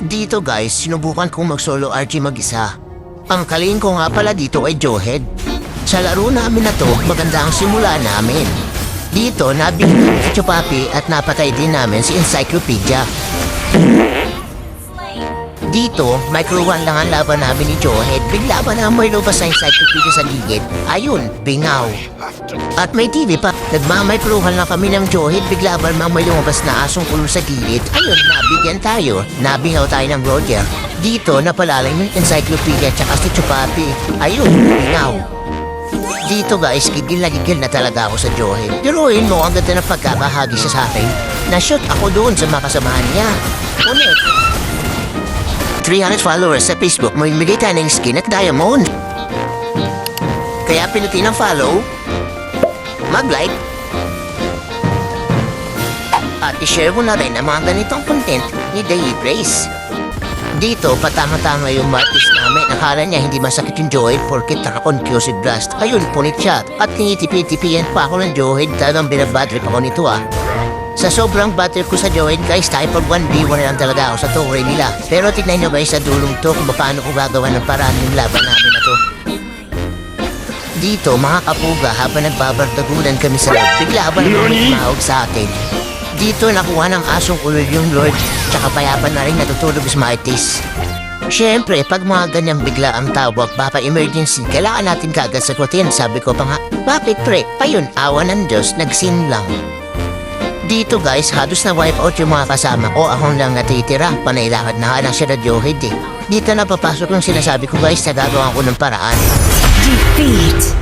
Dito guys, sinubukan kong mag-solo RG mag-isa. Ang kaling ko nga pala dito ay Joehead. Sa laro namin na to, maganda ang simula namin. Dito, nabigyan si Chupapi at napatay din namin si Encyclopedia. Dito, micro 1 lang ang laban namin ni Joehead. Bigla ba na may lubas na Encyclopedia sa ligid? Ayun, bingaw. At may TV pa, nagmamicrohan lang kami ng Joehead. Bigla ba na may lumabas na asong kulong sa gilid? Ayun, nabigyan tayo. Nabingaw tayo ng Roger. Dito, napalalang yung Encyclopedia tsaka si Chupapi. Ayun, bingaw. Dito guys, gigil na talaga ako sa Joehead. Diruin mo, ang ganda ng pagkabahagi siya sa akin. Na-shoot ako doon sa mga kasamahan niya. Ulit. 300 followers sa Facebook, may bigay tayo ng skin at diamond. Kaya pinutin ang follow, mag-like, at i-share mo na rin ang mga ganitong content ni Daily Grace. Dito, patama-tama yung martis namin. Akala niya hindi masakit yung Joehead porkit naka-conclusive blast. Ayun, punit siya. At tinitipi-tipiyan pa ako ng Joehead. Talagang binabadrip ako nito Sa sobrang battle ko sa Joehead guys, tayo pag 1v1 na lang talaga ako sa tuloy nila. Pero tignan nyo guys sa dulong to kung paano ko gagawa ng paraan yung laban namin na to. Dito mga kapuga, habang nagbabardagulan kami sa loob, bigla ba naman tumawag sa atin. Dito nakuha ng asong ulol yung Lord, tsaka payapan na rin natutulog si Martis. Siyempre, pag mga ganyang bigla ang tawag, baka emergency, kailangan natin kagad sagutin. Sabi ko pa nga, bakit pre? Payun, awa ng Diyos, nagsin lang. Dito guys, halos na wipe out yung mga kasama ko. Akong lang natitira. Panailakad na nga lang siya na Joehead Dito na papasok yung sinasabi ko guys na gagawin ko ng paraan. Defeat.